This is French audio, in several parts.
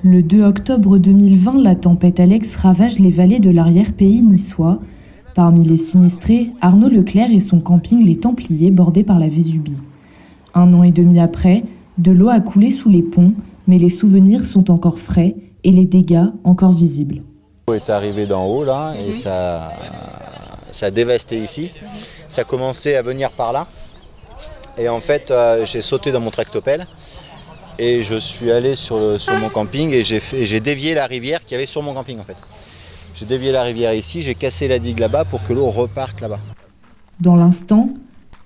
Le 2 octobre 2020, la tempête Alex ravage les vallées de l'arrière-pays niçois. Parmi les sinistrés, Arnaud Leclerc et son camping Les Templiers bordé par la Vésubie. 1 an et demi après, de l'eau a coulé sous les ponts, mais les souvenirs sont encore frais et les dégâts encore visibles. L'eau est arrivée d'en haut là et ça a dévasté ici. Ça commençait à venir par là. Et en fait, j'ai sauté dans mon tractopelle et je suis allé sur mon camping et j'ai dévié la rivière qu'il y avait sur mon camping en fait. J'ai dévié la rivière ici, j'ai cassé la digue là-bas pour que l'eau reparte là-bas. Dans l'instant,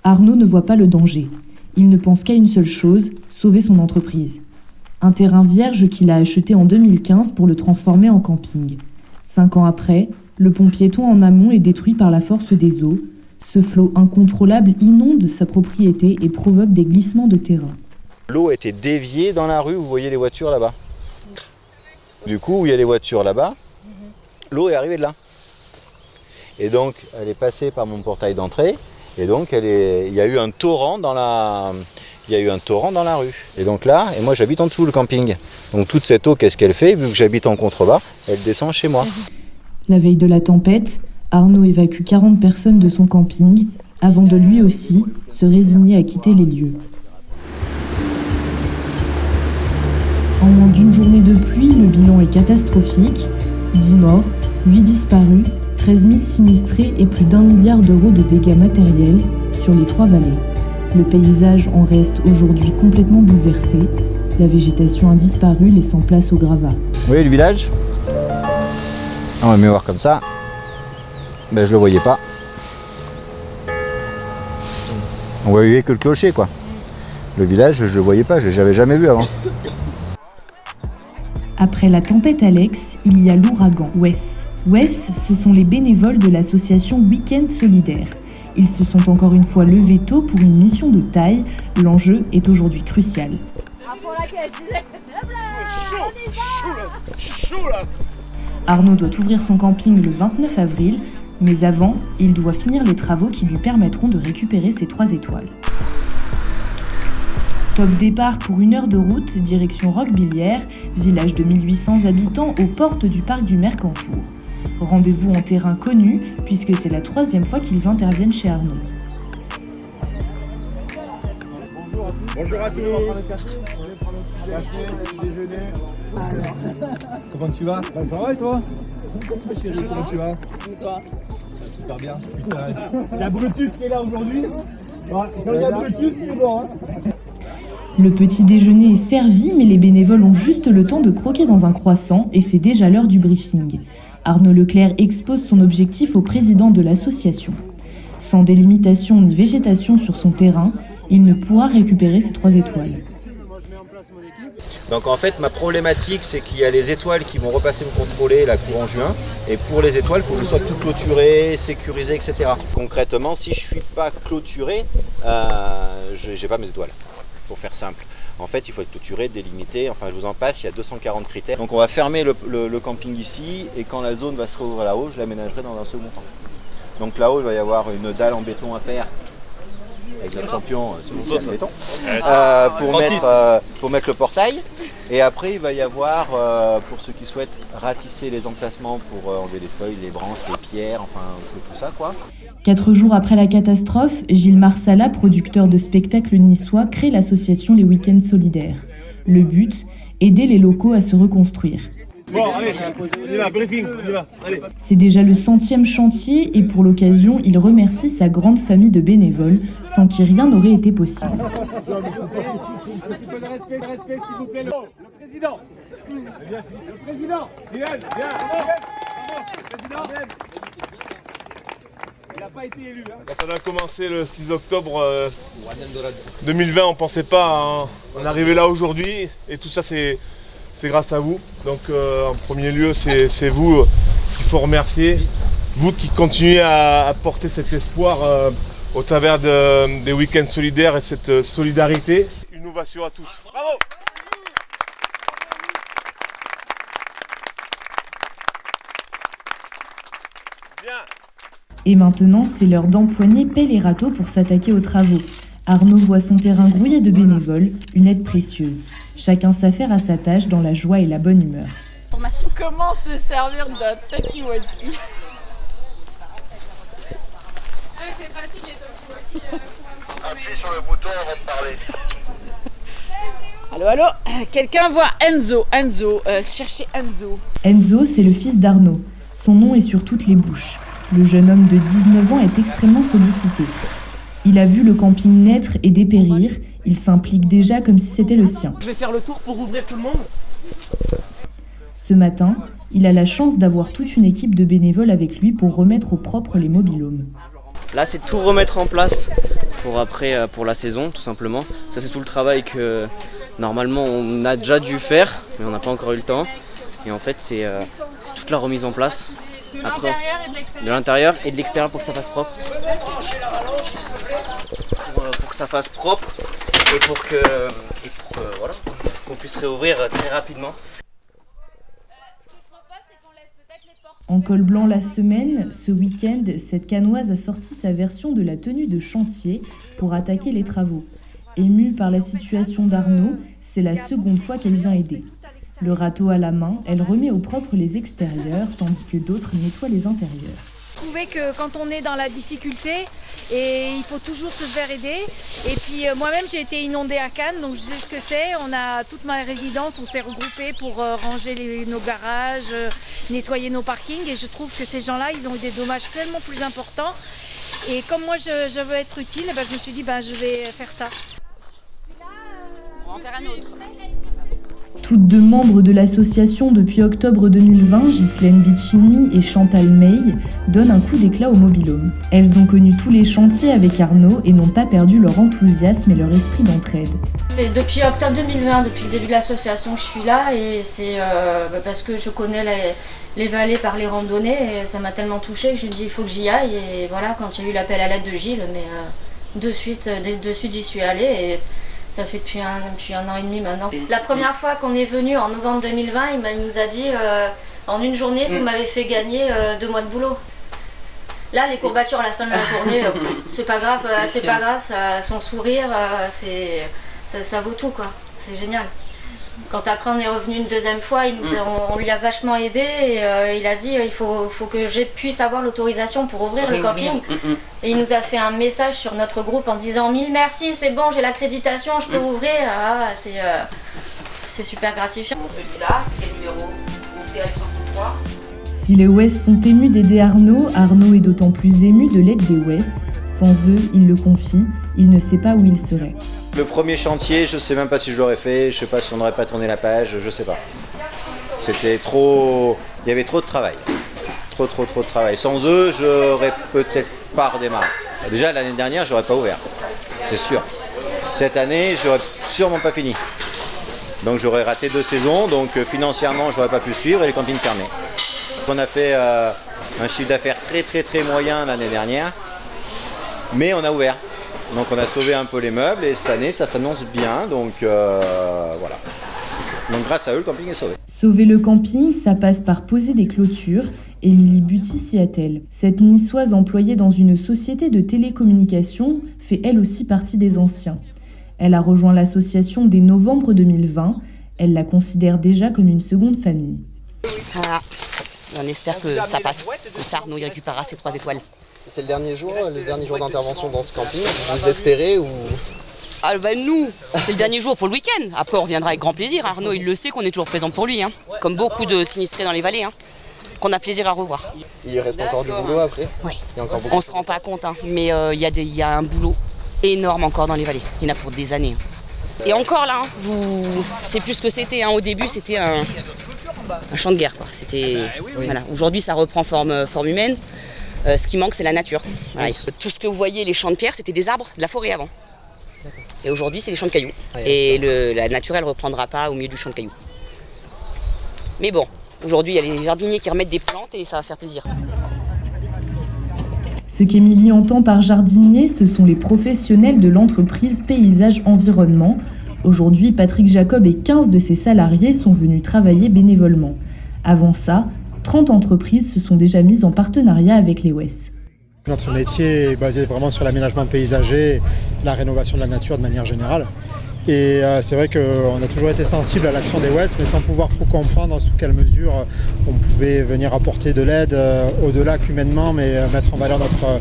Arnaud ne voit pas le danger. Il ne pense qu'à une seule chose, sauver son entreprise. Un terrain vierge qu'il a acheté en 2015 pour le transformer en camping. 5 ans après, le pont piéton en amont est détruit par la force des eaux. Ce flot incontrôlable inonde sa propriété et provoque des glissements de terrain. L'eau était déviée dans la rue, vous voyez les voitures là-bas. Du coup, où il y a les voitures là-bas, l'eau est arrivée de là. Et donc, elle est passée par mon portail d'entrée. Et donc, il y a eu un torrent dans la rue. Et donc là, et moi j'habite en dessous le camping. Donc toute cette eau, qu'est-ce qu'elle fait? Vu que j'habite en contrebas, elle descend chez moi. La veille de la tempête, Arnaud évacue 40 personnes de son camping, avant de lui aussi se résigner à quitter les lieux. En moins d'une journée de pluie, le bilan est catastrophique. 10 morts, 8 disparus, 13 000 sinistrés et plus d'1 milliard d'euros de dégâts matériels sur les 3 vallées. Le paysage en reste aujourd'hui complètement bouleversé. La végétation a disparu, laissant place au gravat. Vous voyez le village? On va mieux voir comme ça. Je le voyais pas. On voyait que le clocher quoi. Le village, je le voyais pas, je l'avais jamais vu avant. Après la tempête Alex, il y a l'ouragan Wes. Wes, ce sont les bénévoles de l'association Week-end Solidaire. Ils se sont encore une fois levés tôt pour une mission de taille. L'enjeu est aujourd'hui crucial. Arnaud doit ouvrir son camping le 29 avril, mais avant, il doit finir les travaux qui lui permettront de récupérer ses 3 étoiles. Top départ pour 1 heure de route, direction Roquebillière, village de 1800 habitants aux portes du parc du Mercantour. Rendez-vous en terrain connu, puisque c'est la 3e fois qu'ils interviennent chez Arnaud. Bonjour à tous. Café, déjeuner. Comment tu vas? Ça va et toi? Chérie, comment tu vas? Et toi? Super bien. Putain, il y a Brutus qui est là aujourd'hui. Quand il y a Brutus, c'est bon. Le petit déjeuner est servi, mais les bénévoles ont juste le temps de croquer dans un croissant et c'est déjà l'heure du briefing. Arnaud Leclerc expose son objectif au président de l'association. Sans délimitation ni végétation sur son terrain, il ne pourra récupérer ses 3 étoiles. Donc en fait, ma problématique, c'est qu'il y a les étoiles qui vont repasser me contrôler la courant juin. Et pour les étoiles, il faut que je sois tout clôturé, sécurisé, etc. Concrètement, si je ne suis pas clôturé, je n'ai pas mes étoiles. Pour faire simple. En fait, il faut être clôturé, délimité, enfin je vous en passe, il y a 240 critères. Donc on va fermer le camping ici et quand la zone va se rouvrir là-haut, je l'aménagerai dans un second temps. Donc là-haut, il va y avoir une dalle en béton à faire avec le champion spécial béton pour mettre le portail. Et après, il va y avoir, pour ceux qui souhaitent, ratisser les emplacements pour enlever les feuilles, les branches, les pierres, enfin tout ça quoi. 4 jours après la catastrophe, Gilles Marsala, producteur de spectacles niçois, crée l'association Les Week-ends Solidaires. Le but, aider les locaux à se reconstruire. Bon, allez, on y va, briefing, on y va, allez. C'est déjà le 100e chantier et pour l'occasion, il remercie sa grande famille de bénévoles, sans qui rien n'aurait été possible. Un petit peu de respect, s'il vous plaît. Le président. Le président. Viens. Bravo, président. Il n'a pas été élu. Quand on a commencé le 6 octobre 2020, on ne pensait pas en arriver là aujourd'hui. Et tout ça, c'est grâce à vous. Donc en premier lieu, c'est vous qu'il faut remercier. Vous qui continuez à porter cet espoir au travers des week-ends solidaires et cette solidarité. Innovation à tous. Bravo! Bien. Et maintenant, c'est l'heure d'empoigner pelle et râteau pour s'attaquer aux travaux. Arnaud voit son terrain grouillé de bénévoles, une aide précieuse. Chacun s'affaire à sa tâche dans la joie et la bonne humeur. Comment se servir d'un talkie-walkie? C'est pratique les talkie-walkie. Appuie sur le bouton avant de parler. Allô, quelqu'un voit Enzo, cherchez Enzo. Enzo, c'est le fils d'Arnaud. Son nom est sur toutes les bouches. Le jeune homme de 19 ans est extrêmement sollicité. Il a vu le camping naître et dépérir. Il s'implique déjà comme si c'était le sien. Je vais faire le tour pour ouvrir tout le monde. Ce matin, il a la chance d'avoir toute une équipe de bénévoles avec lui pour remettre au propre les mobil-homes. Là, c'est tout remettre en place pour la saison, tout simplement. Ça, c'est tout le travail que normalement on a déjà dû faire, mais on n'a pas encore eu le temps. Et en fait, c'est toute la remise en place. De l'intérieur et de l'extérieur. De l'intérieur et de l'extérieur pour que ça fasse propre. Pour que ça fasse propre et pour qu'on puisse réouvrir très rapidement. En col blanc la semaine, ce week-end, cette Canoise a sorti sa version de la tenue de chantier pour attaquer les travaux. Émue par la situation d'Arnaud, c'est la seconde fois qu'elle vient aider. Le râteau à la main, elle remet au propre les extérieurs, tandis que d'autres nettoient les intérieurs. Je trouvais que quand on est dans la difficulté, et il faut toujours se faire aider. Et puis moi-même j'ai été inondée à Cannes, donc je sais ce que c'est. On a toute ma résidence, on s'est regroupés pour ranger nos garages, nettoyer nos parkings. Et je trouve que ces gens-là, ils ont eu des dommages tellement plus importants. Et comme moi je veux être utile, je me suis dit je vais faire ça. On va en faire un autre. Toutes deux membres de l'association depuis octobre 2020, Ghislaine Biccini et Chantal May, donnent un coup d'éclat au mobil-home. Elles ont connu tous les chantiers avec Arnaud et n'ont pas perdu leur enthousiasme et leur esprit d'entraide. C'est depuis octobre 2020, depuis le début de l'association que je suis là, et c'est parce que je connais les vallées par les randonnées, et ça m'a tellement touchée que je me dis il faut que j'y aille. Et voilà, quand il y a eu l'appel à l'aide de Gilles, de suite j'y suis allée. Et ça fait depuis un an et demi maintenant. La première fois qu'on est venu en novembre 2020, il nous a dit en une journée, vous m'avez fait gagner 2 mois de boulot. Là, les courbatures à la fin de la journée, c'est pas grave, ça, son sourire, ça vaut tout, quoi. C'est génial. Quand après on est revenu une deuxième fois, on lui a vachement aidé et il a dit il faut que je puisse avoir l'autorisation pour ouvrir le camping. Et il nous a fait un message sur notre groupe en disant 1000 merci, c'est bon, j'ai l'accréditation, je peux ouvrir. C'est super gratifiant. Celui-là, c'est le numéro, on fait avec 33. Si les WES sont émus d'aider Arnaud, Arnaud est d'autant plus ému de l'aide des WES. Sans eux, il le confie, il ne sait pas où il serait. Le premier chantier, je sais même pas si je l'aurais fait, je sais pas si on n'aurait pas tourné la page, je sais pas. C'était trop... Il y avait trop de travail. Trop de travail. Sans eux, j'aurais peut-être pas redémarré. Déjà, l'année dernière, j'aurais pas ouvert. C'est sûr. Cette année, j'aurais sûrement pas fini. Donc j'aurais raté 2 saisons, donc financièrement, j'aurais pas pu suivre et le camping fermé. On a fait un chiffre d'affaires très moyen l'année dernière, mais on a ouvert. Donc on a sauvé un peu les meubles et cette année ça s'annonce bien, donc voilà. Donc grâce à eux le camping est sauvé. Sauver le camping, ça passe par poser des clôtures. Émilie Buty s'y attelle. Cette niçoise employée dans une société de télécommunications fait elle aussi partie des anciens. Elle a rejoint l'association dès novembre 2020. Elle la considère déjà comme une seconde famille. Voilà. On espère que ça passe. Comme ça, Arnaud, il récupérera ses 3 étoiles. C'est le dernier jour d'intervention dans ce camping. Vous espérez ou... Nous, c'est le dernier jour pour le week-end. Après, on reviendra avec grand plaisir. Arnaud, il le sait qu'on est toujours présent pour lui, comme beaucoup de sinistrés dans les vallées, qu'on a plaisir à revoir. Il reste encore du boulot après. Oui. On ne se rend pas compte, mais il y a un boulot énorme encore dans les vallées. Il y en a pour des années. Et encore là, c'est plus ce que c'était. Au début, c'était un champ de guerre, quoi. Voilà. Aujourd'hui, ça reprend forme humaine. Ce qui manque, c'est la nature. Voilà. Tout ce que vous voyez, les champs de pierre, c'était des arbres, de la forêt avant. Et aujourd'hui, c'est les champs de cailloux. Et la nature, elle ne reprendra pas au milieu du champ de cailloux. Mais bon, aujourd'hui, il y a les jardiniers qui remettent des plantes et ça va faire plaisir. Ce qu'Émilie entend par jardinier, ce sont les professionnels de l'entreprise Paysage Environnement. Aujourd'hui, Patrick Jacob et 15 de ses salariés sont venus travailler bénévolement. Avant ça, 30 entreprises se sont déjà mises en partenariat avec les WES. Notre métier est basé vraiment sur l'aménagement paysager, la rénovation de la nature de manière générale. Et c'est vrai qu'on a toujours été sensible à l'action des Ouest, mais sans pouvoir trop comprendre sous quelle mesure on pouvait venir apporter de l'aide au-delà qu'humainement, mais mettre en valeur notre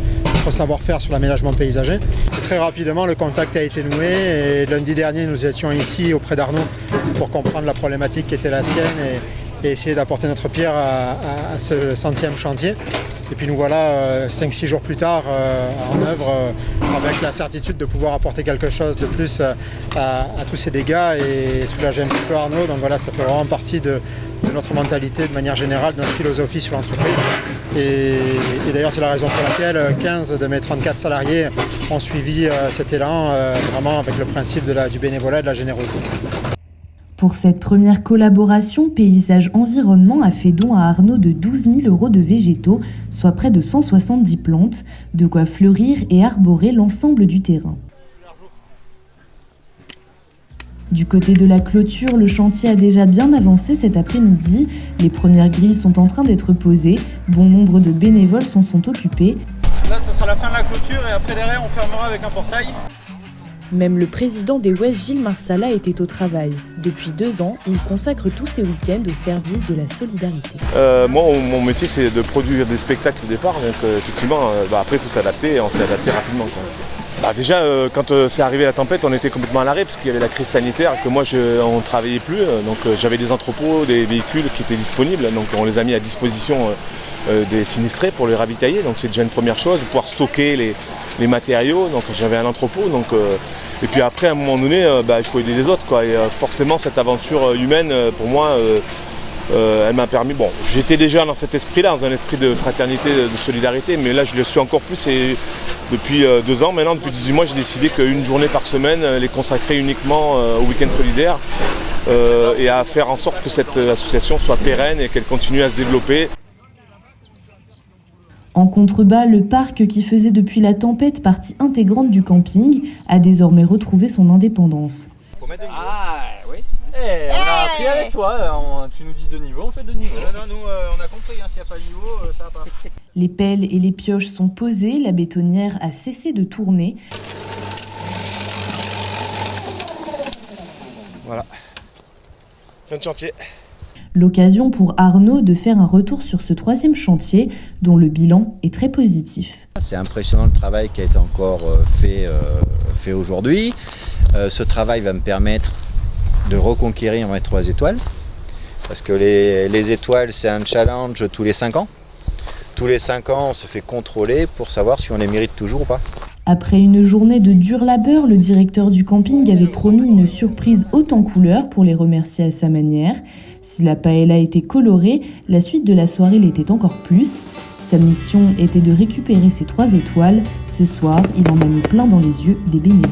savoir-faire sur l'aménagement paysager. Et très rapidement, le contact a été noué et lundi dernier, nous étions ici auprès d'Arnaud pour comprendre la problématique qui était la sienne et essayer d'apporter notre pierre à ce 100e chantier. Et puis nous voilà 5-6 jours plus tard en œuvre avec la certitude de pouvoir apporter quelque chose de plus à tous ces dégâts et soulager un petit peu Arnaud. Donc voilà, ça fait vraiment partie de notre mentalité de manière générale, de notre philosophie sur l'entreprise. Et d'ailleurs c'est la raison pour laquelle 15 de mes 34 salariés ont suivi cet élan vraiment avec le principe du bénévolat et de la générosité. Pour cette première collaboration, Paysage Environnement a fait don à Arnaud de 12 000 € de végétaux, soit près de 170 plantes, de quoi fleurir et arborer l'ensemble du terrain. Du côté de la clôture, le chantier a déjà bien avancé cet après-midi. Les premières grilles sont en train d'être posées. Bon nombre de bénévoles s'en sont occupés. Là, ça sera la fin de la clôture et après derrière, on fermera avec un portail. Même le président des Ouest, Gilles Marsala, était au travail. Depuis 2 ans, il consacre tous ses week-ends au service de la solidarité. Moi, mon métier, c'est de produire des spectacles au départ. Donc, effectivement, après, il faut s'adapter et on s'est adapté rapidement. Déjà, quand c'est arrivé la tempête, on était complètement à l'arrêt parce qu'il y avait la crise sanitaire, que moi, on ne travaillait plus. Donc, j'avais des entrepôts, des véhicules qui étaient disponibles. Donc, on les a mis à disposition des sinistrés pour les ravitailler. Donc, c'est déjà une première chose, de pouvoir stocker les matériaux. Donc, j'avais un entrepôt. Donc, et puis après, à un moment donné, il faut aider les autres, quoi. Et forcément, cette aventure humaine, pour moi, elle m'a permis... Bon, j'étais déjà dans cet esprit-là, dans un esprit de fraternité, de solidarité, mais là, je le suis encore plus. Et depuis 2 ans maintenant, depuis 18 mois, j'ai décidé qu'une journée par semaine, les consacrer uniquement au week-end solidaire et à faire en sorte que cette association soit pérenne et qu'elle continue à se développer. En contrebas, le parc qui faisait depuis la tempête partie intégrante du camping a désormais retrouvé son indépendance. Ah oui. On a appris avec toi, tu nous dis 2 niveaux, on fait 2 niveaux. Non, nous on a compris, s'il n'y a pas de niveau, ça va pas. Les pelles et les pioches sont posées, la bétonnière a cessé de tourner. Voilà. Fin de chantier. L'occasion pour Arnaud de faire un retour sur ce 3e chantier, dont le bilan est très positif. C'est impressionnant le travail qui a été encore fait aujourd'hui. Ce travail va me permettre de reconquérir mes 3 étoiles. Parce que les étoiles, c'est un challenge tous les 5 ans. Tous les 5 ans, on se fait contrôler pour savoir si on les mérite toujours ou pas. Après une journée de dur labeur, le directeur du camping avait promis une surprise haute en couleurs pour les remercier à sa manière. Si la paella était colorée, la suite de la soirée l'était encore plus. Sa mission était de récupérer ses 3 étoiles. Ce soir, il en a mis plein dans les yeux des bénévoles.